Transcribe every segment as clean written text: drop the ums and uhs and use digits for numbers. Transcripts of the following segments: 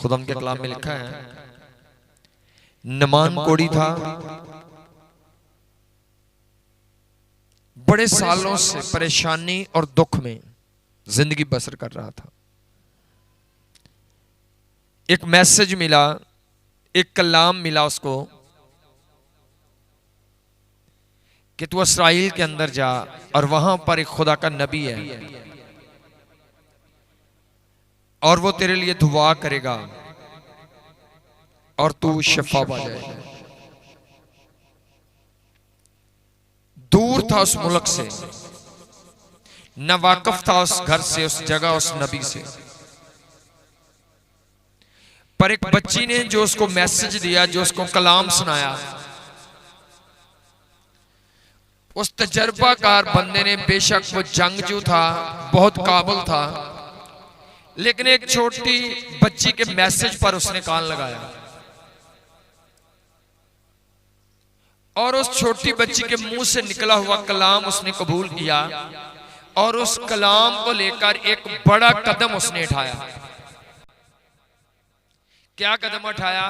खुदा के कलाम में लिखा है, नमान कोड़ी था, बड़े सालों से परेशानी और दुख में जिंदगी बसर कर रहा था। एक मैसेज मिला, एक कलाम मिला उसको कि तू इस्राइल के अंदर जा और वहां पर एक खुदा का नबी है और वो तेरे लिए दुआ करेगा और तू शिफा पा जाएगा। दूर था उस मुल्क से, न वाकिफ था उस घर से, उस जगह, उस नबी से। पर एक बच्ची ने जो उसको मैसेज दिया, जो उसको कलाम सुनाया, उस तजर्बाकार बंदे ने, बेशक वो जंगजू था, बहुत काबिल था, लेकिन एक छोटी बच्ची के मैसेज पर उसने कान लगाया और उस छोटी बच्ची के मुंह से निकला हुआ कलाम उसने कबूल किया और उस कलाम को लेकर एक बड़ा कदम उसने उठाया। क्या कदम उठाया?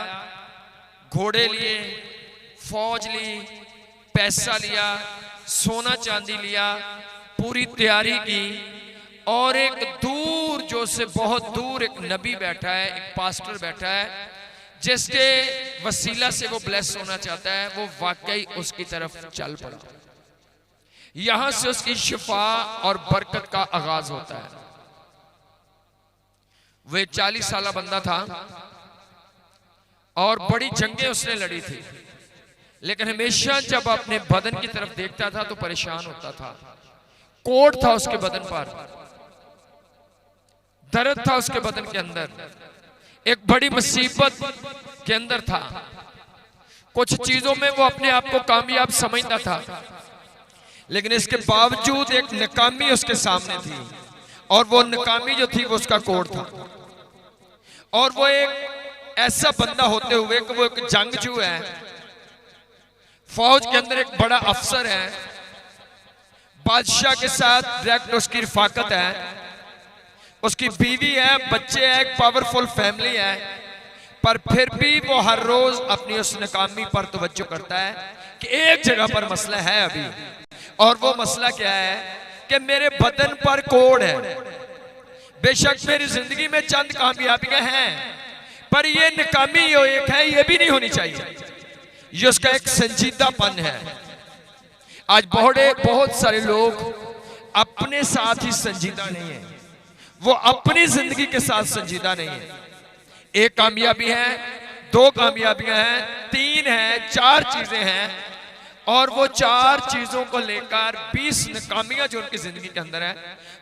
घोड़े लिए, फौज ली, पैसा लिया, सोना चांदी लिया, पूरी तैयारी की और एक दूर, जो से बहुत दूर एक नबी बैठा है, एक पास्टर बैठा है, जिसके वसीला से वो ब्लेस होना चाहता है, वो वाकई उसकी तरफ चल पड़ा। यहां से उसकी शिफा और बरकत का आगाज होता है। वो एक 40 साल बंदा था और बड़ी जंगें उसने लड़ी थी, लेकिन हमेशा जब अपने बदन की तरफ देखता था तो परेशान होता था। कोट था उसके बदन पर, दर्द था उसके बदन के अंदर, एक बड़ी मुसीबत के अंदर था। कुछ चीजों में वो अपने आप को कामयाब समझता था, लेकिन इसके बावजूद एक नाकामी उसके सामने थी और वो नाकामी जो थी वो उसका कोड था। और वो एक ऐसा बंदा होते हुए कि वो एक जंगजू है, फौज के अंदर एक बड़ा अफसर है, बादशाह के साथ डायरेक्ट उसकी रिफाकत है, उसकी बीवी है, बच्चे हैं, एक पावरफुल फैमिली है, पर फिर भी वो हर रोज अपनी उस नाकामी पर तवज्जो करता है कि एक जगह पर मसला है अभी, और वो मसला क्या है कि मेरे बदन पर कोड है। बेशक मेरी जिंदगी में चंद कामयाबियां हैं, पर ये नाकामी जो एक है ये भी नहीं होनी चाहिए। ये उसका एक संजीदापन है। आज बहुत सारे लोग अपने साथ ही संजीदा नहीं है, वो अपनी जिंदगी के साथ संजीदा नहीं है। एक कामयाबी है, दो कामयाबियां हैं, तीन है, चार चीजें हैं, और वो चार चीजों को लेकर 20 नाकामियां जो उनकी जिंदगी के अंदर है,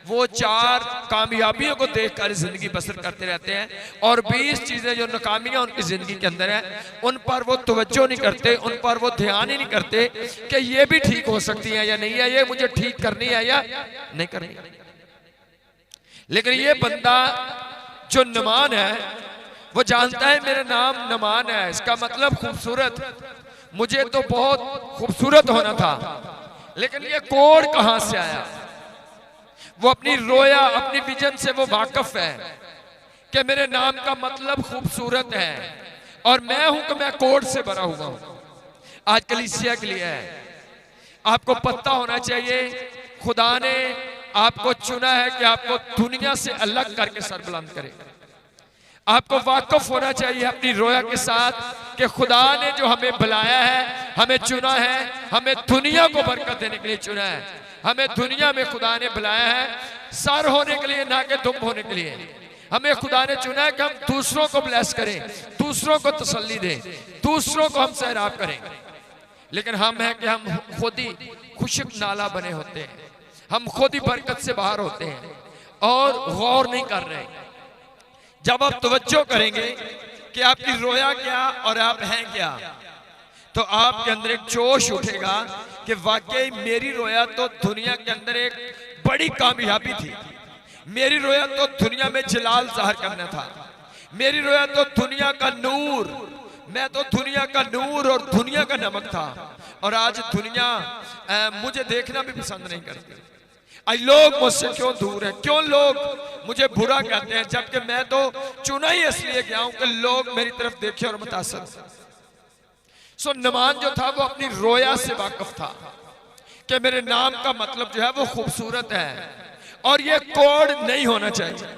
वो चार कामयाबियों को देखकर जिंदगी बसर करते रहते हैं, और 20 चीजें जो नाकामियां उनकी जिंदगी के अंदर है, उन पर वो तवज्जो नहीं करते, उन पर वो ध्यान ही नहीं करते कि ये भी ठीक हो सकती है या नहीं है, ये मुझे ठीक करनी है या नहीं करनी है। लेकिन ये बंदा जो नमान है, वो जानता है मेरा नाम नमान है, इसका मतलब खूबसूरत, मुझे तो बहुत खूबसूरत होना था, लेकिन ये कोड कहां से आया? वो अपनी रोया, अपनी विजन से वो वाकिफ है कि मेरे नाम का मतलब खूबसूरत है, और मैं हूं कि मैं कोड से भरा हुआ हूं। आज कलीसिया के लिए है, आपको पता होना चाहिए खुदा ने आपको चुना है कि आपको दुनिया से अलग करके सरबुलंद करे। आपको वाकिफ होना चाहिए अपनी रोया के साथ कि खुदा ने जो हमें बुलाया है, हमें चुना है, हमें दुनिया को बरकत देने के लिए चुना है, हमें दुनिया में खुदा ने बुलाया है सर होने के लिए, ना कि दुम होने के लिए। हमें खुदा ने चुना है कि हम दूसरों को ब्लेस करें, दूसरों को तसल्ली दें, दूसरों को हम सैराब करें। लेकिन हम हैं कि हम खुद ही खुशक नाला बने होते हैं, हम खुद ही बरकत से बाहर होते हैं और गौर नहीं कर रहे। जब आप तवज्जो करेंगे कि आपकी रोया क्या और आप हैं क्या, तो आपके अंदर एक जोश उठेगा कि वाकई मेरी रोया तो दुनिया के अंदर एक बड़ी कामयाबी थी, मेरी रोया तो दुनिया में जलाल जाहिर करना था, मेरी रोया तो दुनिया का नूर, मैं तो दुनिया का नूर और दुनिया का नमक था, और आज दुनिया मुझे देखना भी पसंद नहीं करती। आज लोग मुझसे क्यों दूर हैं, क्यों लोग मुझे बुरा कहते हैं, जबकि मैं तो चुना ही इसलिए गया हूं कि लोग मेरी तरफ देखें और मुतासर। सो नमान जो था वो अपनी रोया से वाकिफ था कि मेरे नाम का मतलब जो है वो खूबसूरत है और ये कोड नहीं होना चाहिए,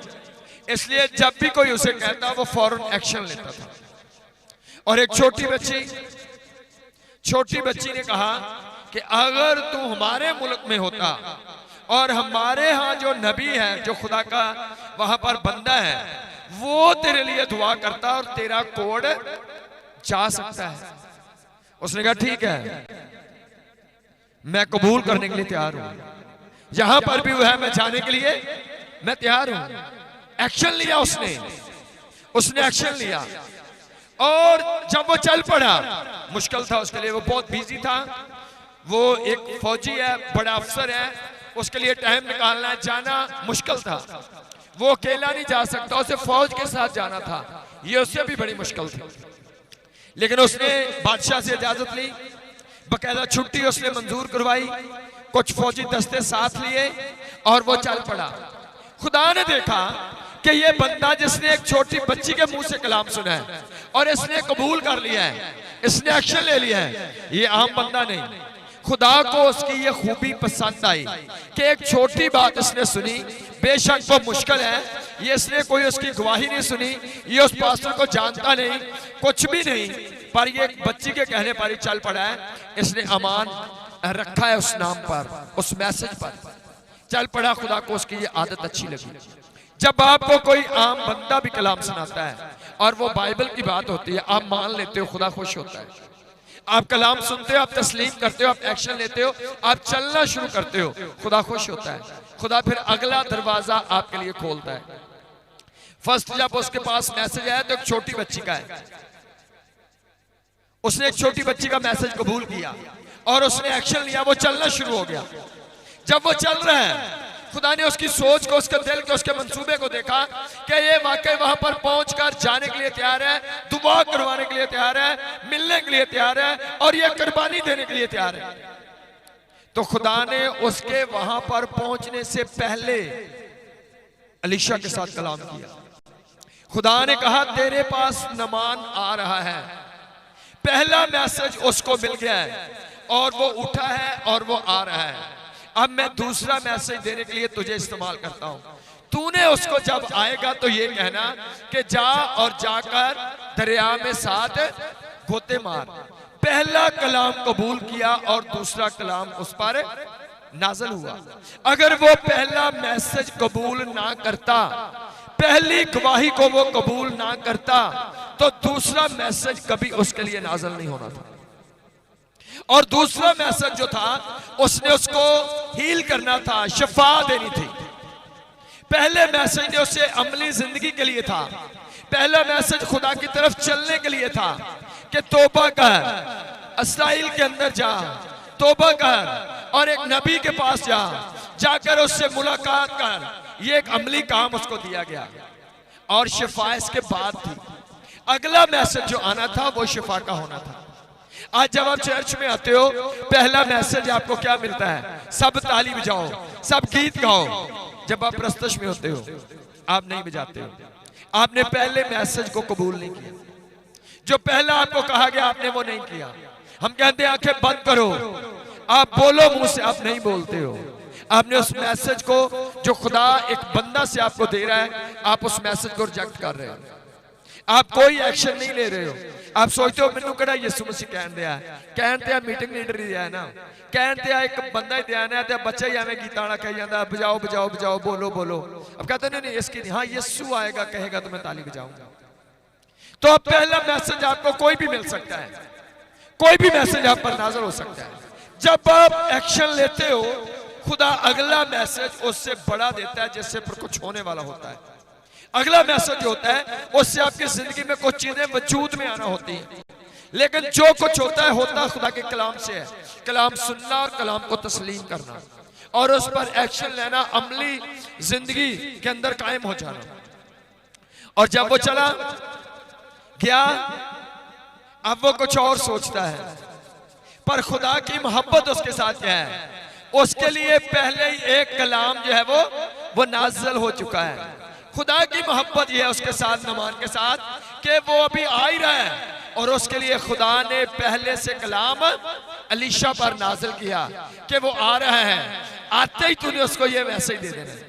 इसलिए जब भी कोई उसे कहता वो फौरन एक्शन लेता था। और एक छोटी बच्ची ने कहा कि अगर तू हमारे मुल्क में होता और हमारे यहाँ जो नबी है, जो खुदा का वहां पर बंदा है, वो तेरे लिए दुआ करता और तेरा कोड जा सकता है। उसने कहा ठीक है, मैं कबूल करने के लिए तैयार हूं, जहां पर भी वो है मैं जाने के लिए मैं तैयार हूं। एक्शन लिया उसने एक्शन लिया। और जब वो चल पड़ा, मुश्किल था उसके लिए, वो बहुत बिजी था, वो एक फौजी है, बड़ा अफसर है, उसके लिए टाइम निकालना जाना मुश्किल था। वो अकेला नहीं जा सकता, उसे फौज के साथ जाना था, ये उससे भी बड़ी मुश्किल थी। लेकिन उसने बादशाह से इजाजत ली, बकायदा छुट्टी उसने मंजूर करवाई, कुछ फौजी दस्ते साथ लिए और वो चल पड़ा। खुदा ने देखा कि ये बंदा जिसने एक छोटी बच्ची के मुंह से कलाम सुना है और इसने कबूल कर लिया है, इसने एक्शन ले लिया है, ये आम बंदा नहीं। खुदा को उसकी ये खूबी पसंद आई कि एक छोटी बात इसने सुनी, बेशक वो मुश्किल है, ये इसने कोई उसकी गवाही नहीं सुनी, ये उस पास्टर को जानता नहीं, कुछ भी नहीं, पर ये बच्ची के कहने पर ही चल पड़ा है। इसने अमान रखा है उस नाम पर, उस मैसेज पर चल पड़ा। खुदा को उसकी ये आदत अच्छी लगी। जब आपको कोई आम बंदा भी कलाम सुनाता है और वो बाइबल की बात होती है, आप मान लेते हो, खुदा खुश होता है। आप कलाम सुनते हो, आप तस्लीम करते हो, आप एक्शन लेते हो, आप चलना शुरू करते हो, खुदा खुश होता है। खुदा फिर अगला दरवाजा आपके लिए खोलता है। फर्स्ट जब उसके पास मैसेज आया तो एक छोटी बच्ची का है, उसने एक छोटी बच्ची का मैसेज कबूल किया और उसने एक्शन लिया, वो चलना शुरू हो गया। जब वो चल रहा है, खुदा ने उसकी सोच को, उसके दिल को, उसके मंसूबे को देखा कि ये वाकई वहां पर पहुंचकर जाने के लिए तैयार है, दुआ करवाने के लिए तैयार है, मिलने के लिए तैयार है और ये कुर्बानी देने के लिए तैयार है। तो खुदा ने उसके वहां पर पहुंचने से पहले अलीशा के साथ कलाम किया। खुदा ने कहा तेरे पास नमान आ रहा है। पहला मैसेज उसको मिल गया है और वो उठा है और वो आ रहा है। अब मैं दूसरा मैसेज देने के लिए तुझे इस्तेमाल करता हूं। तूने उसको जब आएगा तो ये कहना कि जा और जाकर दरिया में 7 गोते मार। पहला कलाम कबूल किया और दूसरा कलाम उस पर नाज़िल हुआ। अगर वो पहला मैसेज कबूल ना करता, पहली गवाही को वो कबूल ना करता, तो दूसरा मैसेज कभी उसके लिए नाज़िल नहीं होना था। और दूसरा मैसेज जो था, उसने उसको हील करना था, शिफा देनी थी। पहले मैसेज ने उसे अमली जिंदगी के लिए था। पहला मैसेज खुदा की तरफ चलने के लिए था कि तौबा कर, इस्राएल के अंदर जा, तौबा कर और एक नबी के पास जा, जाकर उससे मुलाकात कर। ये एक अमली काम उसको दिया गया और शिफा इसके बाद थी। अगला मैसेज जो आना था वो शिफा का होना था। आज जब आप चर्च में आते हो, पहला मैसेज आपको क्या मिलता है? सब ताली बजाओ, सब गीत गाओ। जब आप प्रस्तुत में होते हो, आप नहीं बजाते हो। आपने पहले मैसेज को कबूल नहीं किया। जो पहला आपको कहा गया आपने वो नहीं किया। हम कहते हैं आंखें बंद करो, आप बोलो मुंह से, आप नहीं बोलते हो। आपने उस मैसेज को जो खुदा एक बंदा से आपको दे रहा है, आप उस मैसेज को रिजेक्ट कर रहे हो। आप कोई एक्शन नहीं ले रहे हो। आप सोचते हो मैनू कड़ा यीशु मसीह कहन दिया, मीटिंग लीडर ही दिया ना, एक बंदा ही दिया ना, ते बच्चा ही एवं गीता वाला कह जाता बजाओ बजाओ बजाओ, बोलो बोलो। अब कहते नहीं नहीं इसकी नहीं, हाँ यीशु आएगा कहेगा तो मैं ताली बजाऊंगा। तो अब पहला मैसेज आपको कोई भी मिल सकता है, कोई भी मैसेज आप पर नाज़िल हो सकता है। जब आप एक्शन लेते हो, खुदा अगला मैसेज उससे बड़ा देता है जिससे पर कुछ होने वाला होता है। अगला मैसेज जो होता है उससे आपकी जिंदगी में कुछ चीजें वजूद में आना होती हैं। लेकिन जो कुछ होता है खुदा के कलाम से है। कलाम सुनना और कलाम को तस्लीम करना और उस पर एक्शन लेना, अमली जिंदगी के अंदर कायम हो जाना। और जब वो चला गया, अब वो कुछ और सोचता है, पर खुदा की मोहब्बत उसके साथ क्या है? उसके लिए पहले ही एक कलाम जो है वो नाज़िल हो चुका है। खुदा की मोहब्बत ये है उसके साथ, नमान के साथ, कि वो अभी आ ही रहा है और उसके लिए खुदा ने पहले से कलाम अलीशा पर नाज़िल किया कि वो आ रहा है। आते ही तूने उसको ये मैसेज दे देना है,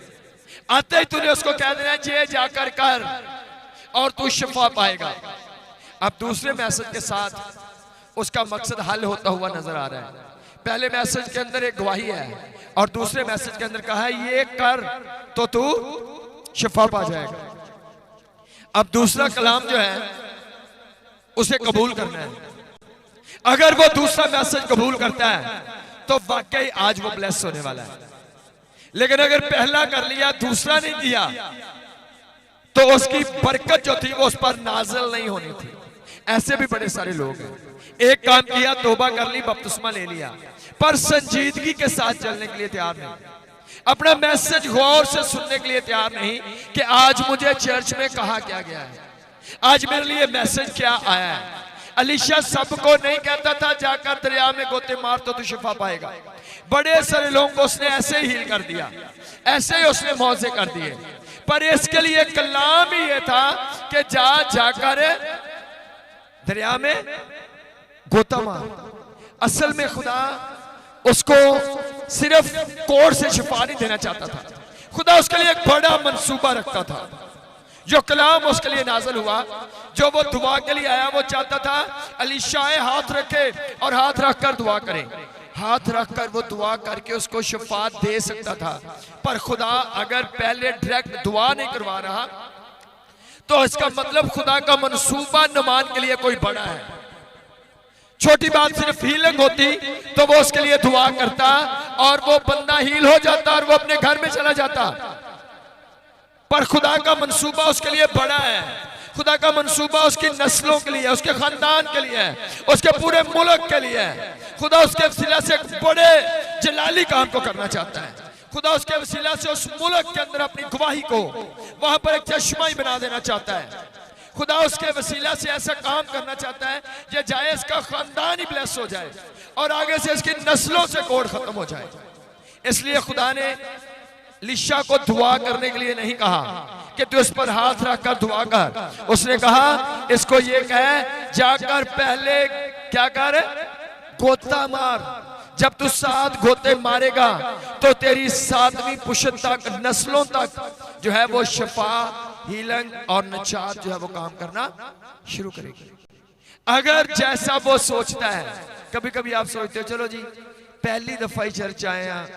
आते ही तूने उसको कह देना ये जाकर कर और तू शिफा पाएगा। अब दूसरे मैसेज के साथ उसका मकसद हल होता हुआ नजर आ रहा है। पहले मैसेज के अंदर एक गवाही है और दूसरे मैसेज के अंदर कहा है ये कर तो तू शिफा पा जाएगा। अब दूसरा कलाम जो है उसे कबूल करना है। अगर वो दूसरा मैसेज कबूल करता है तो वाकई आज वो ब्लेस होने वाला है। लेकिन अगर पहला कर लिया दूसरा नहीं किया तो उसकी बरकत जो थी वो उस पर नाज़िल नहीं होनी थी। ऐसे भी बड़े सारे लोग हैं, एक काम किया, तौबा कर ली, बपतिस्मा ले लिया, पर संजीदगी के साथ चलने के लिए तैयार नहीं, अपना मैसेज गौर से सुनने के लिए तैयार नहीं कि आज मुझे चर्च में कहा क्या गया है, आज मेरे लिए मैसेज क्या आया है। अलीशा सबको नहीं कहता था जाकर दरिया में गोते मार तो तू शिफा पाएगा। बड़े सारे लोगों को उसने ऐसे ही हील कर दिया, ऐसे ही उसने मौजे कर दिए, पर इसके लिए कलाम ही ये था कि जाकर दरिया में गोता मार। असल में खुदा उसको सिर्फ कोड़ से शिफा नहीं देना चाहता था, खुदा उसके लिए एक बड़ा मंसूबा रखता था। जो कलाम उसके लिए नाज़िल हुआ, जो वो दुआ के लिए आया, वो चाहता था अलीशा हाथ रखे और हाथ रखकर दुआ करे। हाथ रखकर वो दुआ करके उसको शिफा दे सकता था, पर खुदा अगर पहले डायरेक्ट दुआ नहीं करवा रहा तो इसका मतलब खुदा का मंसूबा नुमान के लिए कोई बड़ा है। छोटी बात सिर्फ हीलिंग होती तो वो उसके लिए दुआ करता और वो बंदा हील हो जाता और वो अपने घर में चला जाता, पर खुदा का मंसूबा उसके लिए बड़ा है। खुदा का मंसूबा उसकी नस्लों के लिए, उसके खानदान के लिए, उसके पूरे मुल्क के लिए। खुदा उसके वसीला से एक बड़े जलाली काम को करना चाहता है। खुदा उसके वसीला से उस मुल्क के अंदर अपनी गवाही को वहां पर एक चश्मा ही बना देना चाहता है। खुदा उसके वसीला से ऐसा काम करना चाहता है कि जाए इसका खानदान ही ब्लेस हो जाए और आगे से इसकी नस्लों से कोड खत्म हो जाए। इसलिए खुदा ने अलीशा को दुआ करने के लिए नहीं कहा कि तू इस पर हाथ रखकर दुआ कर, उसने कहा इसको ये कह जाकर पहले क्या कर, गोता मार। जब तू 7 गोते मारेगा तो तेरी 7वीं पुश्त तक, नस्लों तक जो है वो शफा, हीलिंग और नजात जो है वो काम करना शुरू करेगी। अगर जैसा वो सोचता है, कभी कभी आप सोचते हो चलो जी पहली दफा ही चर्च आए हैं,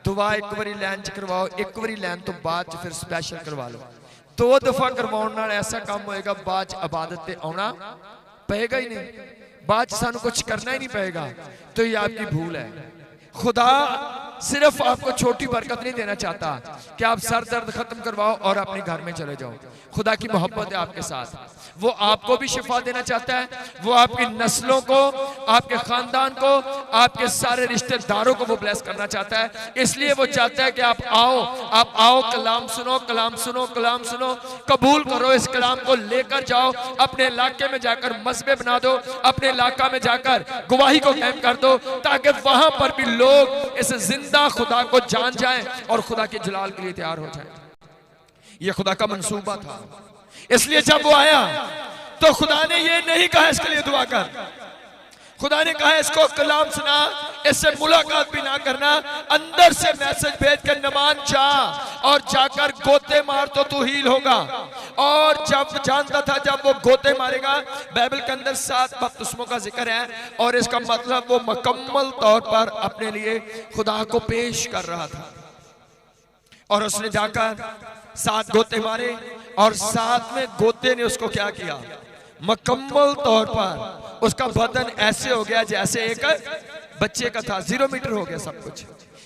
दुआ एक बारी लैन च करवाओ, एक बारी लैन तो बाद च फिर स्पैशल करवा लो। 2 दफा करवाने नाल ऐसा काम होएगा, बाद च इबादत ते आना पएगा ही नहीं, बाद च सानू कुछ करना ही नहीं पएगा। तो ये आपकी भूल है। खुदा सिर्फ आपको छोटी बरकत नहीं देना चाहता कि आप सर दर्द खत्म करवाओ और अपने घर में चले जाओ। खुदा की मोहब्बत है आपके साथ, वो आपको भी शिफा देना चाहता है, वो आपकी नस्लों को, आपके खानदान को, आपके सारे रिश्तेदारों को वो ब्लेस करना चाहता है। इसलिए वो चाहता है कि आप आओ, कलाम सुनो, कलाम सुनो, कलाम सुनो, कबूल करो, इस कलाम को लेकर जाओ, अपने इलाके में जाकर मस्बे बना दो, अपने इलाका में जाकर गवाही को कायम कर दो, ताकि वहां पर भी लोग इस जिंदा खुदा को जान जाएं और खुदा के जलाल के लिए तैयार हो जाएं। ये खुदा का मंसूबा था। इसलिए जब वो आया तो खुदा ने ये नहीं कहा इसके लिए दुआ कर, खुदा ने कहा इसको कलाम सुना, इससे मुलाकात भी ना करना, अंदर से मैसेज भेज कर नमान जा और जाकर गोते मार तो तू हील होगा। और जब जानता था जब वो गोते मारेगा, बाइबल के अंदर 7 बपतिस्मों का जिक्र है और इसका मतलब वो मुकम्मल तौर पर अपने लिए खुदा को पेश कर रहा था। और उसने जाकर 7 गोते मारे और 7वें गोते ने उसको क्या किया, मुकम्मल तौर पर उसका बदन ऐसे हो गया जैसे एक बच्चे का था, 0 मीटर हो गया सब कुछ।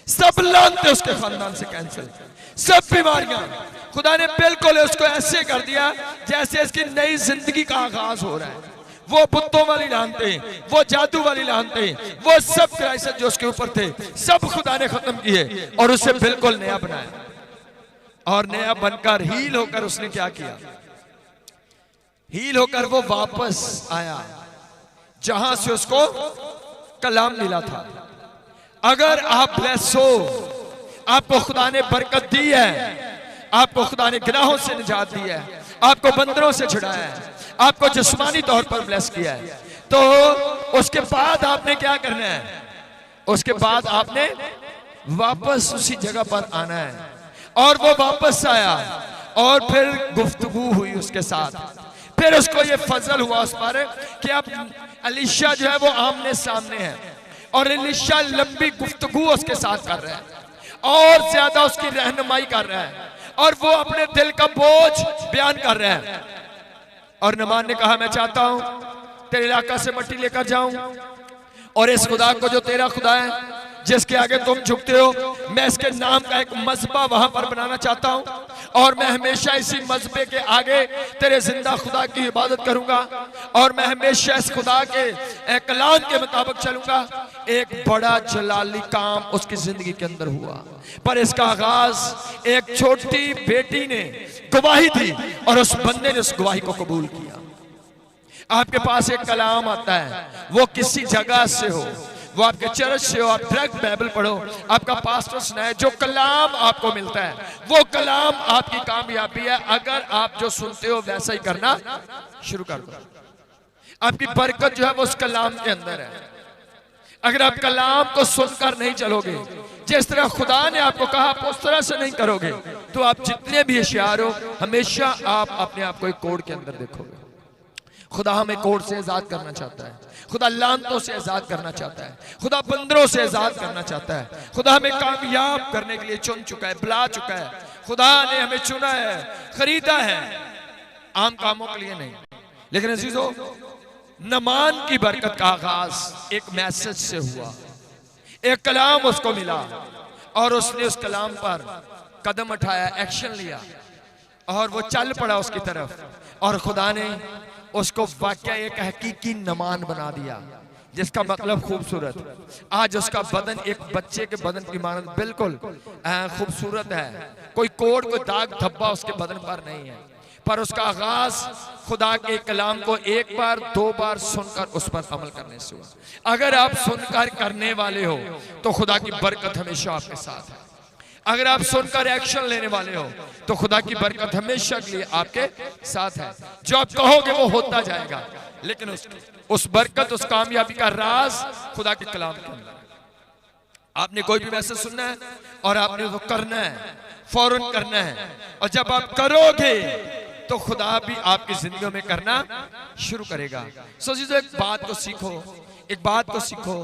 सब लानते उसके खानदान से कैंसिल, सब बीमारियां, खुदा ने बिल्कुल उसको ऐसे कर दिया जैसे इसकी नई जिंदगी का आगाज हो रहा है। वो बुतों वाली लानते, वो जादू वाली लानते, वो सब क्राइसिस जो उसके ऊपर थे, सब खुदा ने खत्म किए और उसे बिल्कुल नया बनाया। और नया बनकर हील होकर उसने क्या किया, हील होकर वो वापस आया जहां से उसको कलाम मिला था। अगर आप ब्लेस हो, आपको खुदा ने बरकत दी है, आपको खुदा ने गुनाहों से निजात दी है, आपको बंदरों से छुड़ाया है, आपको जिस्मानी तौर पर ब्लेस किया है, तो उसके बाद आपने क्या करना है? उसके बाद आपने वापस उसी जगह पर आना है। और वो वापस आया और फिर गुफ्तगू हुई उसके साथ। फिर उसको ये फजल हुआ उस पर कि अब एलीशा जो है वो आमने सामने है और एलीशा लंबी गुफ्तगू उसके साथ कर रहा है और ज्यादा उसकी रहनुमाई कर रहा है और वो अपने दिल का बोझ बयान कर रहा है। और नमान ने कहा, मैं चाहता हूं तेरे इलाका से मट्टी लेकर जाऊं और इस खुदा को जो तेरा खुदा है, जिसके आगे तुम झुकते हो, मैं इसके नाम का एक मजबा वहां पर बनाना चाहता हूं और मैं हमेशा इसी मजबे के आगे तेरे जिंदा खुदा की इबादत करूंगा और मैं हमेशा इस खुदा के कलाम के मुताबिक चलूंगा। एक बड़ा जलाली काम उसकी जिंदगी के अंदर हुआ, पर इसका आगाज एक छोटी बेटी ने गवाही दी और उस बंदे ने उस गवाही को कबूल किया। आपके पास एक कलाम आता है, वो किसी जगह से हो, वो आपके चर्च से हो, आप डायरेक्ट बाइबल पढ़ो, आपका पास्टर सुनाए, जो कलाम आपको मिलता है वो कलाम आपकी कामयाबी है। अगर आप जो सुनते हो वैसा ही करना शुरू कर दो, आपकी बरकत जो है वो उस कलाम के अंदर है। अगर आप कलाम को सुनकर नहीं चलोगे, जिस तरह खुदा ने आपको कहा आप उस तरह से नहीं करोगे, तो आप जितने भी होशियार हो, हमेशा आप अपने आप को एक कोड के अंदर देखोगे। खुदा हमें कोड से आजाद करना चाहता है, खुदा लानतों से आजाद करना चाहता है, खुदा बंदरों से आजाद करना चाहता है, खुदा हमें कामयाब करने के लिए चुन चुका है, बुला चुका है। खुदा ने हमें चुना है, खरीदा है, आम कामों के लिए नहीं। लेकिन अजीजों, नमान की बरकत का आगाज एक मैसेज से हुआ, एक कलाम उसको मिला और उसने उस कलाम पर कदम उठाया, एक्शन लिया और वो चल पड़ा उसकी तरफ और खुदा ने उसको वाकया एक हकीकी नमान बना दिया, जिसका मतलब खूबसूरत। आज उसका बदन एक बच्चे के बदन की मानद बिल्कुल खूबसूरत है, कोई कोड कोई दाग धब्बा उसके बदन पर नहीं है, पर उसका आगाज खुदा के कलाम को एक बार दो बार सुनकर उस पर अमल करने से हुआ। अगर आप सुनकर करने वाले हो तो खुदा की बरकत हमेशा आपके साथ है। अगर आप सुनकर एक्शन लेने वाले हो तो खुदा की बरकत हमेशा के लिए आपके साथ है। जो आप कहोगे वो होता जाएगा, लेकिन उस बरकत, उस कामयाबी का राज खुदा के कलाम के अंदर। आपने कोई भी मैसेज सुनना है और आपने वो करना है, फौरन करना है, और जब आप करोगे तो खुदा भी आपकी जिंदगी में करना शुरू करेगा। सो जीजो, एक बात को सीखो, एक बात को सीखो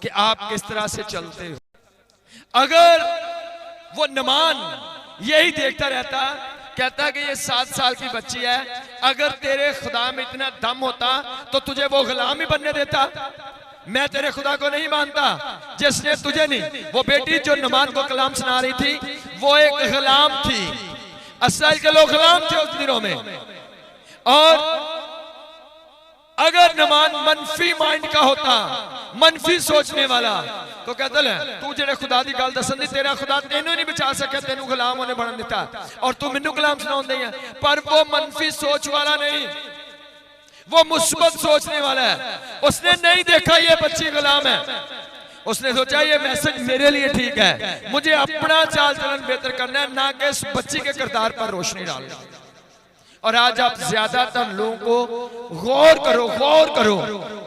कि आप किस तरह से चलते हो। अगर वो नमान यही देखता रहता, कहता कि ये 7 साल की बच्ची है, अगर तेरे खुदा में इतना दम होता तो तुझे वो गुलाम ही बनने देता। मैं तेरे खुदा को नहीं मानता जिसने तुझे नहीं। वो बेटी जो नमान को कलाम सुना रही थी वो एक गुलाम थी। इसराइल के लोग गुलाम थे उस दिनों में, और अगर नमान मनफी माइंड का होता, मनफी सोचने वाला, तो कहता है तू जेड़े खुदा दी गल दसन दी, तेरा खुदा तेनू नहीं बचा सके, तेनू गुलाम होने बनन दिता और तू मैनू गुलाम सुनाउंदी है। पर वो मनफी सोच वाला नहीं, वो मुस्बत सोचने वाला है। उसने नहीं देखा ये बच्ची गुलाम है, उसने सोचा ये मैसेज मेरे लिए ठीक है, मुझे अपना चाल चलन बेहतर करना है, ना कि इस बच्ची के किरदार पर रोशनी डालना। और आज आप ज्यादातर लोगों को गौर करो,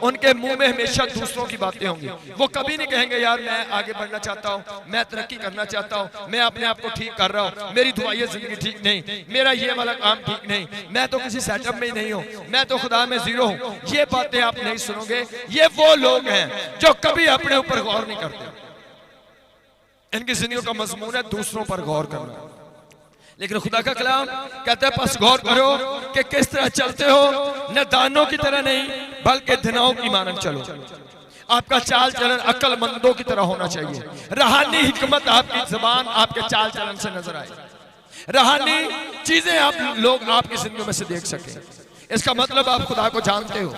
उनके मुंह में हमेशा दूसरों की बातें होंगी। वो कभी नहीं कहेंगे यार मैं आगे बढ़ना चाहता हूँ, मैं तरक्की करना चाहता हूँ, मैं अपने आप को ठीक कर रहा हूँ, मेरी दुआएं जिंदगी ठीक नहीं, मेरा ये वाला काम ठीक नहीं, मैं तो किसी सेटअप में ही नहीं हूँ, मैं तो खुदा में जीरो हूँ। ये बातें आप नहीं सुनोगे। ये वो लोग हैं जो कभी अपने ऊपर गौर नहीं करते। इनकी जिंदगी का मजमून है दूसरों पर गौर करना। लेकिन खुदा का कलाम कहता है बस गौर करो कि किस तरह चलते हो, न दानों की तरह नहीं बल्कि धनाओं की मानन चलो। आपका चाल चलन अक्लमंदों की तरह होना चाहिए। रूहानी हिकमत आपकी जबान, आपके चाल चलन से नजर आए, रूहानी चीजें आप लोग आपकी जिंदगी में से देख सके। इसका मतलब आप खुदा को जानते हो,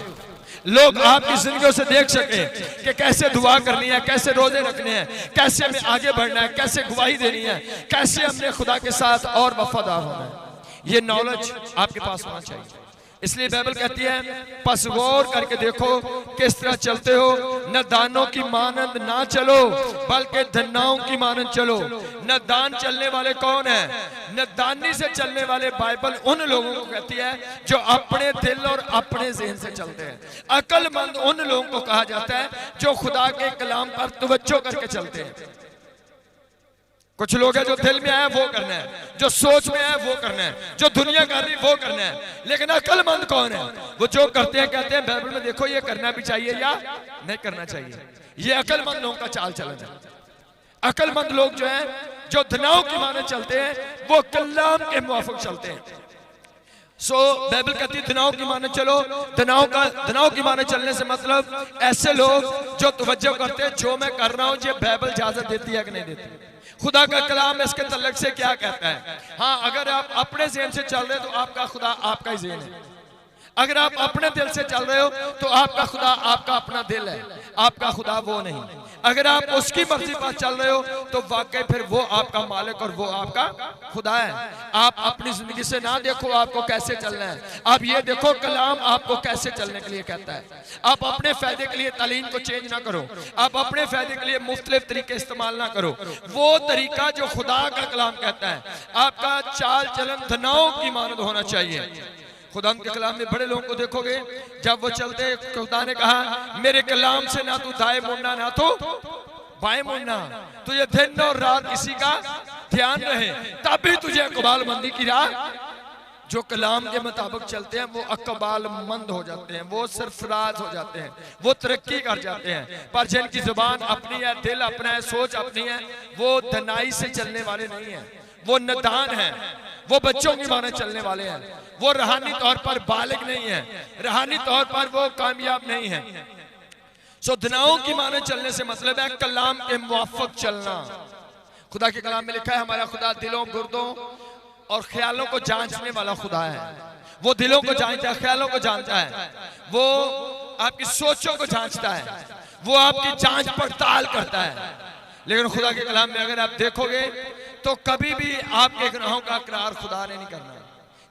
लोग आपकी जिंदगी से देख सके कि कैसे दुआ करनी है, कैसे रोजे रखने हैं, कैसे हमें आगे बढ़ना है, कैसे गवाही देनी है, कैसे हमने खुदा के साथ और वफादार होना है। ये नॉलेज आपके पास होना चाहिए। इसलिए बाइबल कहती है पस गौर करके देखो किस तरह चलते हो, न दानों की मानंद ना चलो बल्कि धन्नाओं की मानंद चलो। न दान चलने वाले कौन है? न दानी से चलने वाले बाइबल उन लोगों को कहती है जो अपने दिल और अपने ज़हन से चलते हैं। अक्लमंद उन लोगों को कहा जाता है जो खुदा के कलाम पर तवज्जो करके चलते हैं। कुछ लोग हैं जो दिल में आया वो करना है, जो सोच में आया वो करना है, जो दुनिया कर रही वो करना है। लेकिन अक्लमंद कौन है? वो जो करते हैं कहते हैं बाइबल में देखो ये करना भी चाहिए या नहीं करना चाहिए। ये अक्लमंद लोगों का चाल चलन है। अक्लमंद लोग जो हैं जो धनाओं की माने चलते हैं वो कलाम के मुआफिक चलते हैं। बाइबल कहती है धनाओं की माने चलो। धनाओं की माने चलने से मतलब ऐसे लोग जो तवज्जो करते हैं जो मैं कर रहा हूं ये बाइबल इजाजत देती है कि नहीं देती, खुदा का कलाम इसके तल्लक से क्या कहता है। हाँ, अगर आप अपने ज़हन से चल रहे हो तो आपका खुदा आपका ही ज़हन है। अगर आप अपने दिल से चल रहे हो तो आपका खुदा आपका अपना दिल है, आपका खुदा वो नहीं। अगर आप उसकी मर्जी पर चल रहे हो तो वाकई फिर वो आपका मालिक और वो आपका खुदा है। आप अपनी जिंदगी से ना देखो आपको कैसे चलना है, आप ये देखो कलाम आपको कैसे चलने के लिए कहता है। आप अपने फायदे के लिए तालीम को चेंज ना करो, आप अपने फायदे के लिए मुख्तलिफ तरीके इस्तेमाल ना करो। वो तरीका जो खुदा का कलाम कहता है, आपका चाल चलन धनाओं की मानद होना चाहिए। खुदा के कलाम में बड़े लोगों को देखोगे जब वो चलते, खुदा ने कहा मेरे कलाम से ना तू दाएं मुड़ना ना तो बाएं मुड़ना, तुझे दिन और रात किसी का ध्यान रहे तभी तुझे अकबालमंदी की राह। जो कलाम के मुताबिक चलते हैं वो अकबालमंद हो जाते हैं, वो सरफराज हो जाते हैं, वो तरक्की कर जाते हैं। पर जिनकी जुबान अपनी है, दिल अपना है, सोच अपनी है, वो धनाई से चलने वाले नहीं है, वो नदान है, वो बच्चों की माने चलने वाले हैं, वो रूहानी तौर पर बालिग नहीं है, रूहानी तौर पर वो कामयाब नहीं है। धनाओं की माने चलने से मतलब है कलाम के मुआफिक चलना। खुदा के कलाम में लिखा है हमारा खुदा दिलों, गुर्दों और ख्यालों को जांचने वाला खुदा है। वो दिलों को जानता है, ख्यालों को जानता है, वो आपकी सोचों को जांचता है, वो आपकी जांच पड़ताल करता है। लेकिन खुदा के कलाम में अगर आप देखोगे तो कभी भी आपके गुनाहों का इकरार खुदा ने नहीं करना।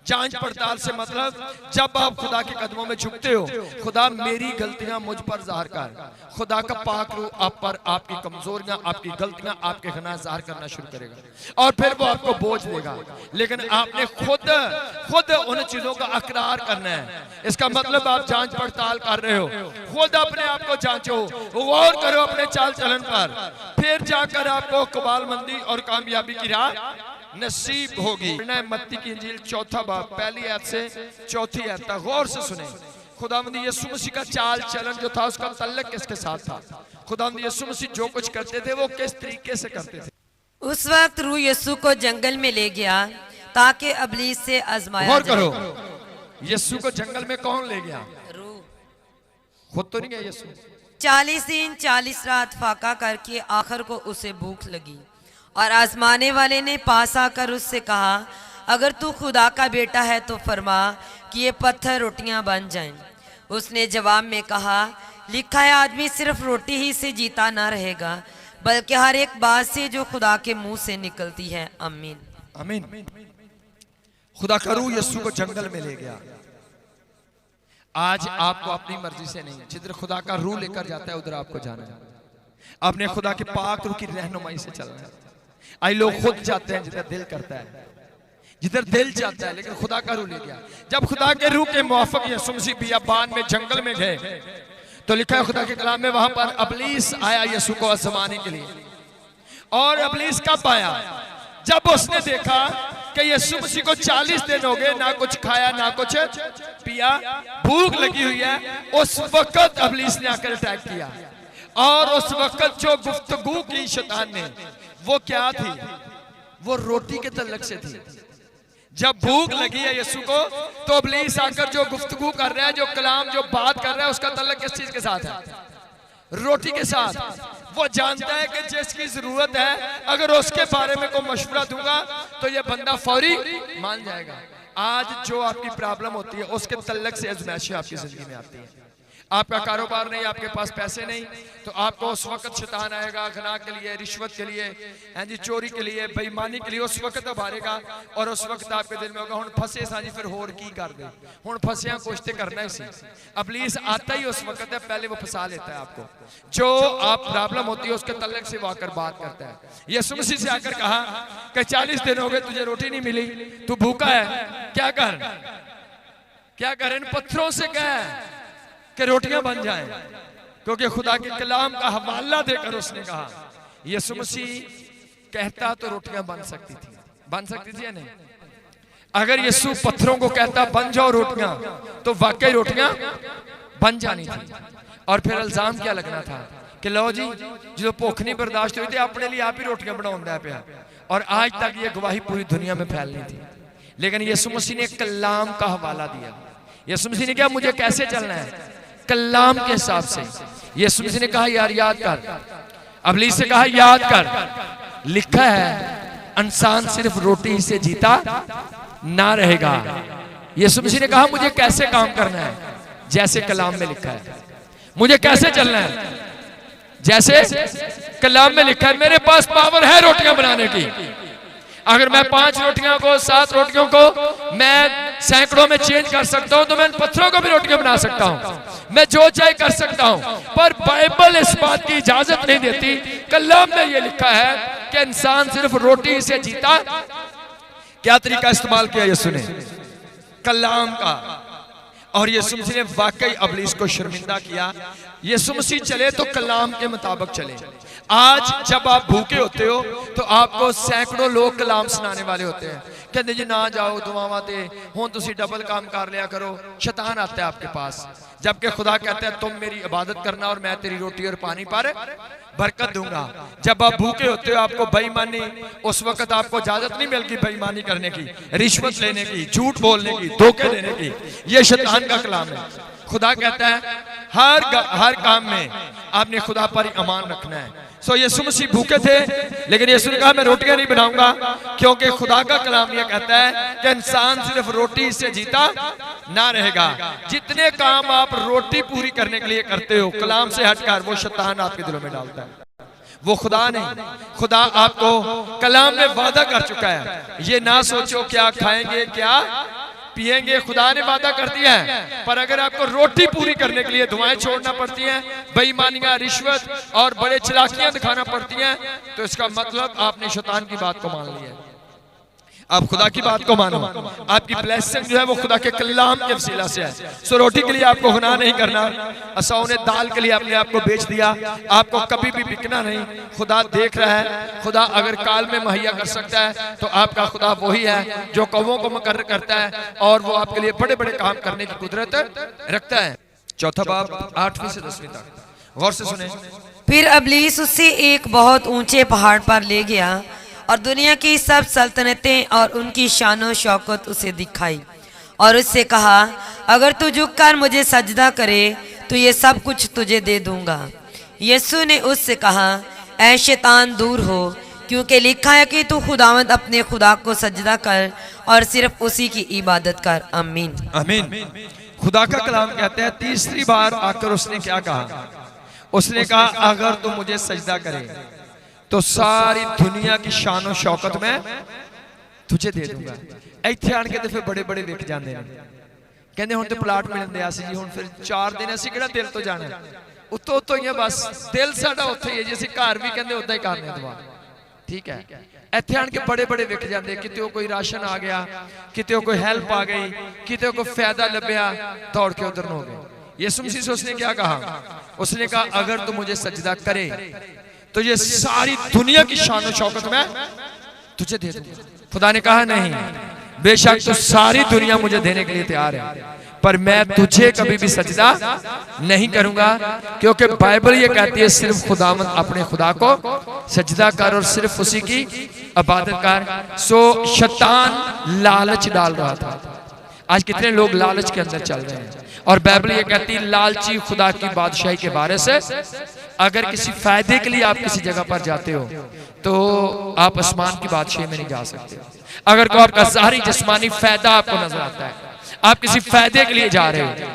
जांच पड़ताल से मतलब जब आप खुदा के कदमों में झुकते हो, खुदा मेरी गलतियां मुझ पर ज़ाहिर कर, खुदा का पाक रूह आप पर आपकी कमजोरियां, आपकी गलतियां, आपके गुनाह ज़ाहिर करना शुरू करेगा और फिर वो आपको बोझ देगा। लेकिन आपने खुद उन चीजों का इकरार करना है। इसका मतलब आप जांच पड़ताल कर रहे हो, खुद अपने आप को जांचो, गौर करो अपने चाल चलन पर, फिर जाकर आपको कबालमंदी और कामयाबी की राह नसीब होगी। मत्ती की इंजील 4 बाब 1 आयत से 4 आयत तक गौर से सुने। खुदावंद यीशु मसीह का चाल चलन जो था उसका तल्लक किसके साथ था? खुदावंद यीशु मसीह जो कुछ करते थे वो किस तरीके से करते थे? उस वक्त रूह यीशु को जंगल में ले गया ताकि इब्लीस से आजमाया गौर करो, यीशु को जंगल में कौन ले गया? रूह। खुद तो नहीं गया यीशु। 40 दिन 40 रात फाका करके आखिर को उसे भूख लगी और आजमाने वाले ने पास आकर उससे कहा अगर तू खुदा का बेटा है तो फरमा कि ये पत्थर रोटियां बन जाएं। उसने जवाब में कहा लिखा है आदमी सिर्फ रोटी ही से जीता ना रहेगा बल्कि हर एक बात से जो खुदा के मुंह से निकलती है। आमीन आमीन। खुदा का रूह यीशु को जंगल में ले गया। आज आपको अपनी मर्जी से नहीं, जिधर खुदा का रूह लेकर जाता है उधर आपको जाना है। अपने खुदा के पाक रूह की रहनुमाई से चलना है। आई लोग खुद जाते हैं जिधर दिल करता है, जिधर दिल चाहता है, लेकिन खुदा का रूह ले गया। जब खुदा के रूह के मुआफिक यीशु मसीह बियाबान में जंगल में गए तो लिखा है खुदा के कलाम में वहां पर इब्लीस आया यीशु को आजमाने के लिए। और इब्लीस कब आया? जब उसने देखा कि यीशु मसीह को 40 दिन हो गए ना कुछ खाया ना कुछ पिया, भूख लगी हुई है। उस वक्त इब्लीस ने आकर अटैक किया और उस वक्त जो गुफ्तगू की शैतान ने वो क्या थी? वो रोटी के तल्लक से थी। जब भूख लगी है यीशु को तो इब्लीस आकर जो गुफ्तगू कर रहा है, जो कलाम जो बात कर रहा है, उसका तल्लक किस चीज के साथ है? रोटी के साथ। वो जानता है कि जिसकी जरूरत है अगर उसके बारे में कोई मशवरा दूंगा तो ये बंदा फौरी मान जाएगा। आज जो आपकी प्रॉब्लम होती है उसके तल्लक से आजमाइशें आपकी जिंदगी में आती है। आपका कारोबार नहीं, आपके पास पैसे नहीं, तो आपको उस वक्त शैतान आएगा गुनाह के लिए, रिश्वत के लिए, हैं जी, चोरी के लिए, बेईमानी के लिए, उस वक्त उभारेगा। और उस वक्त आपके दिल में होगा हुण फसे सा जी, फिर होर की कर दे, हुण फसिया कुछ तो करना ही सी। इब्लीस आता ही उस वक्त है, पहले वो फंसा लेता है आपको। जो आप प्रॉब्लम होती है उसके तल्लक से वो आकर बात करता है। यीशु मसीह से आकर कहा कि 40 दिन हो गए तुझे रोटी नहीं मिली, तू भूखा है, क्या कर, क्या कर, इन पत्थरों से कह कि रोटियां बन जाएं, क्योंकि खुदा के कलाम का हवाला देकर उसने कहा। यीशु मसीह कहता तो रोटियां बन सकती थी या नहीं? अगर यीशु पत्थरों को कहता बन जाओ रोटियां, तो वाकई रोटियां बन जानी थी। और फिर इल्जाम क्या लगना था कि लो जी जो भुख नहीं बर्दाश्त हुई थी, अपने लिए आप ही रोटियां बनाने पे, और आज तक ये गवाही पूरी दुनिया में फैलनी थी। लेकिन यीशु मसीह ने कलाम का हवाला दिया। यीशु मसीह ने कहा मुझे कैसे चलना है, कलाम के हिसाब से। यीशु मसीह ने कहा यार याद कर, इब्लीस से कहा याद कर, लिखा है इंसान सिर्फ रोटी से जीता ना रहेगा। यीशु मसीह ने कहा मुझे कैसे काम करना है, जैसे कलाम में लिखा है। मुझे कैसे चलना है, जैसे कलाम में लिखा है। मेरे पास पावर है रोटियां बनाने की। अगर मैं 5 रोटियों को 7 रोटियों को मैं सैकड़ों में चेंज कर सकता हूं, तो मैं पत्थरों को भी रोटियां बना सकता हूं। मैं जो चाहे कर सकता हूं, पर बाइबल इस बात की इजाजत नहीं देती। कलाम में यह लिखा है कि इंसान सिर्फ रोटी से जीता। क्या तरीका इस्तेमाल किया यीशु ने, कलाम का। और यीशु मसीह ने वाकई इब्लीस को शर्मिंदा किया। यीशु मसीह चले तो कलाम के मुताबिक चले। आज जब आप भूखे होते हो तो आपको सैकड़ों लोग कलाम सुनाने वाले होते हैं, कहते जी ना जाओ दुआवां ते, हुण तुसी डबल काम कर लिया करो। शैतान आता है आपके पास, जबकि खुदा कहता है तुम मेरी इबादत करना और मैं तेरी रोटी और पानी पर बरकत दूंगा। जब आप भूखे होते हो, आपको बेईमानी, उस वक्त आपको इजाजत नहीं मिलती बेईमानी करने की, रिश्वत लेने की, झूठ बोलने की, धोखे देने की। ये शैतान का कलाम है। खुदा कहता है हर काम में आपने खुदा पर ईमान रखना है। सो यीशु मसीह भूखे थे, लेकिन यीशु ने कहा मैं रोटियां नहीं बनाऊंगा, क्योंकि खुदा का कलाम यह कहता है कि इंसान सिर्फ रोटी से जीता ना रहेगा। जितने काम आप रोटी पूरी करने के लिए करते हो कलाम से हटकर, वो शैतान आपके दिलों में डालता है। वो खुदा नहीं। खुदा आपको कलाम में वादा कर चुका है। ये ना सोचो क्या खाएंगे क्या पिएंगे, खुदा ने वादा कर दिया है। पर अगर आपको रोटी पूरी करने के लिए दुआएं छोड़ना पड़ती हैं, बेईमानियां, रिश्वत और बड़े चालाकियां दिखाना पड़ती हैं, तो इसका मतलब आपने शैतान की बात को मान लिया है। आप खुदा की बात को मानो। आपकी ब्लेसिंग जो है वो खुदा के कलाम के वसीला से है। सो रोटी के लिए आपको गुनाह नहीं करना। असाओं ने दाल के लिए अपने आप को बेच दिया। आपको कभी भी बिकना नहीं। खुदा देख रहा है। खुदा अगर काल में मुहैया कर सकता है तो आपका खुदा वही है जो कौवों को मुकर्रर करता है और वो आपके लिए बड़े बड़े काम करने की कुदरत रखता है। चौथा बाब 8वीं से 10वीं तक गौर से सुने। फिर इब्लीस उससे एक बहुत ऊंचे पहाड़ पर ले गया और दुनिया की सब सल्तनतें और उनकी शानो शौकत उसे दिखाई और उससे कहा अगर तू झुककर मुझे सजदा करे तो ये सब कुछ तुझे दे दूंगा। यीशु ने उससे कहा ऐ शैतान दूर हो, क्योंकि लिखा है कि तू खुदावंद अपने खुदा को सजदा कर और सिर्फ उसी की इबादत कर। आमीन आमीन। खुदा का कलाम कहता है तीसरी बार आकर उसने क्या कहा, उसने कहा अगर तू मुझे सजदा करे तो सारी दुनिया की शान और शौकत में तुझे दे दूंगा। इत्थे आण के फिर बड़े बड़े विक जाते हैं, कहते हुण तो प्लाट मिलते आसी जी, हुण फिर 4 दिन असीं किहड़ा दिल तो जाना, उत्तों उत्तों ही है बस दिल साडा उत्थे ही है जी, असीं घर भी कहते उदा ही करने दुआ। ठीक है, इत्थे आण के बड़े बड़े विक जाते, किते कोई राशन आ गया, किते कोई हेल्प आ गई, किते कोई फायदा लभ्या, दौड़ के उधर हो गए। यीशु मसीह से उसने क्या कहा, उसने कहा अगर तू मुझे सजदा करे तो ये सारी दुनिया की शान और शौकत में तुझे दे दूंगा। खुदा ने कहा नहीं, बेशक तो सारी दुनिया मुझे देने के लिए तैयार है, पर मैं तुझे कभी भी सजदा नहीं करूंगा, क्योंकि बाइबल ये कहती है सिर्फ खुदावंद अपने खुदा को सजदा कर और सिर्फ उसी की इबादत कर। सो शैतान लालच डाल रहा था। आज कितने लोग लालच के अंदर चल रहे हैं, और बाइबल ये कहती है लालची खुदा की बादशाही के बारे से अगर किसी फायदे के लिए आप किसी जगह पर जाते हो तो आप आसमान की बादशाही में नहीं जा सकते। अगर कोई आपका ज़ाहिरी जिस्मानी फायदा आपको नजर आता है, आप किसी फायदे के लिए जा रहे हो,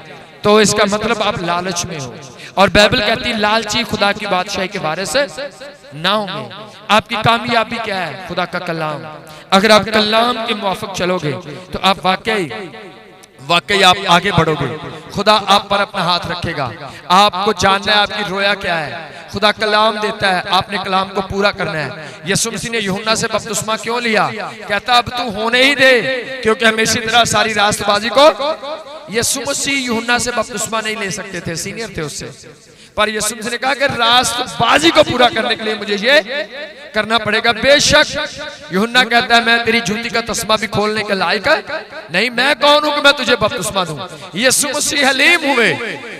तो इसका मतलब आप लालच में हो। और बाइबल कहती है लालची खुदा की बादशाही के बारे से ना होंगे। आपकी कामयाबी क्या है? खुदा का कलाम। अगर आप कलाम के मुआफिक चलोगे तो आप वाकई आप आगे बढ़ोगे। खुदा आप पर अपना हाथ रखेगा। आपको जानना है आपकी रोया क्या है। खुदा कलाम देता है, आपने कलाम को पूरा करना है। यीशु मसीह ने यूहन्ना से बपतिस्मा क्यों लिया? कहता अब तू होने ही दे, क्योंकि हमेशा तरह सारी रास्तबाजी को यीशु मसीह यूहन्ना से बपतिस्मा नहीं ले सकते थे, सीनियर थे उससे। पर यीशु मसीह ने कहा कि रास्तबाजी को पूरा करने के लिए मुझे ये करना पड़ेगा। बेशक यूहन्ना कहता है मैं तेरी जूती का तस्मा भी खोलने के लायक नहीं, मैं कौन हूं कि मैं तुझे बपतिस्मा दूं। यीशु मसीह हलीम हुए,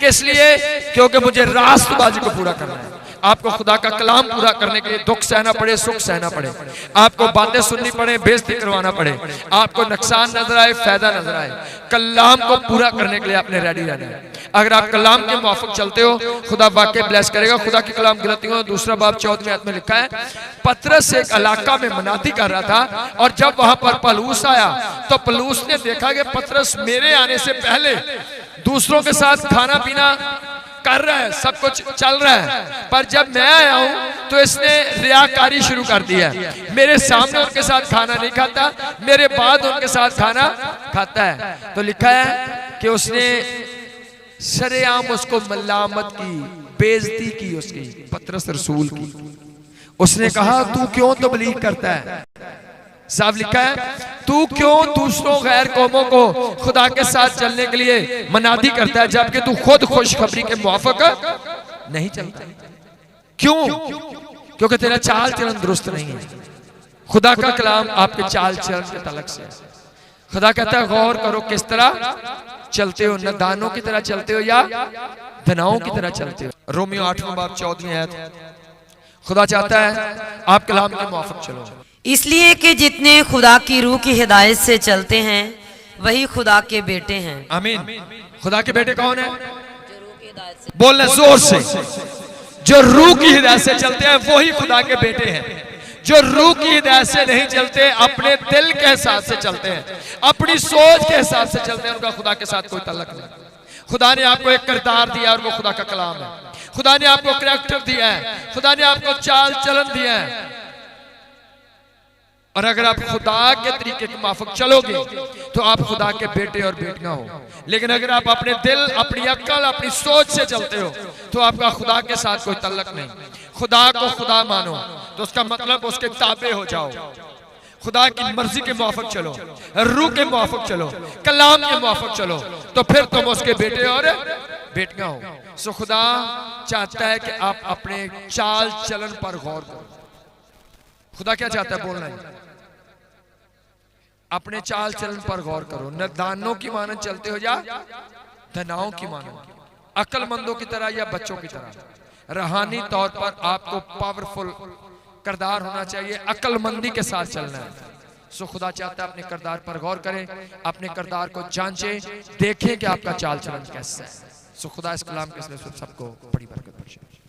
किस लिए? क्योंकि मुझे रास्तबाजी को पूरा करना है। आपको खुदा का कलाम पूरा करने के लिए दुख सहना पड़े, सुख सहना पड़े, आपको बातें सुननी पड़े, बेइज्जती करवाना पड़े, आपको नुकसान नजर आए, फायदा नजर आए, कलाम को पूरा करने के लिए आपने रेडी रहना है। अगर आप कलाम के मुआफिक चलते हो खुदा वाकई ब्लेस करेगा। खुदा की कलाम गलतियों 2 बाब 14 आयत में लिखा है पतरस एक इलाका में मनाती कर रहा था और जब वहां पर पलूस आया तो पलूस ने देखा कि पतरस मेरे आने से पहले दूसरों के साथ खाना पीना कर रहा है, सब कुछ चल रहा है, पर जब मैं आया हूं तो इसने रियाकारी शुरू कर दी है। मेरे सामने उनके साथ खाना नहीं खाता, मेरे बाद उनके साथ खाना खाता है। तो लिखा है कि उसने सरेआम उसको मलामत की, बेइज्जती की उसकी, पतरस रसूल की। उसने कहा तू क्यों तबलीग करता है? साफ लिखा है तू क्यों दूसरों गैर कौमों को खुदा के साथ चलने के लिए मनादी करता है जबकि तू खुद खुशखबरी के मुआफिक नहीं चलता। क्यों? क्योंकि तेरा चाल चलन दुरुस्त नहीं है। खुदा का कलाम आपके चाल चलन के तलक से है। खुदा कहता है गौर करो किस तरह चलते हो, नदानों की तरह चलते हो या धनाओं की तरह चलते हो। रोमियो 8 बाब 14 आयत। खुदा चाहता है आप कलाम के मुआफिक चलो, इसलिए कि जितने खुदा की रूह की हिदायत से चलते हैं वही खुदा के बेटे हैं। आमीन। खुदा के बेटे कौन है? बोलना जोर से। जो रूह की हिदायत से चलते हैं वही खुदा के बेटे हैं। जो रूह की हिदायत से नहीं चलते, अपने दिल के हिसाब से चलते हैं, अपनी सोच के हिसाब से चलते हैं, उनका खुदा के साथ कोई ताल्लुक नहीं। खुदा ने आपको एक किरदार दिया और वो खुदा का कलाम है। खुदा ने आपको करैक्टर दिया है, खुदा ने आपको चाल चलन दिया है। और अगर आप खुदा के तरीके के माफिक चलोगे तो आप खुदा के बेटे और बेटियां हो। लेकिन अगर आप अपने दिल, अपनी अक्ल, अपनी सोच से चलते हो तो आपका खुदा के साथ कोई ताल्लुक नहीं। खुदा को खुदा मानो तो उसका मतलब उसके ताबे हो जाओ। खुदा की मर्जी के मुआफिक चलो, रूह के मुआफिक चलो, कलाम के मुआफिक चलो, तो फिर तुम उसके बेटे और बेटियां हो। सो खुदा चाहता है कि आप अपने चाल चलन पर गौर करो। खुदा क्या चाहता है? बोलना है अपने चाल चलन पर गौर करो। न दानों की मानद चलते हो या धनाओं की मानद, अक्लमंदों की तरह या बच्चों की तरह। रूहानी तौर पर आपको पावरफुल किरदार होना चाहिए, अक्लमंदी के साथ चलना है। सो खुदा चाहता है अपने किरदार पर गौर करें, अपने किरदार को जांचें, देखें कि आपका चाल चलन कैसा है। सो खुदा इस कलाम के सबको बड़ी बरकत बख्शे।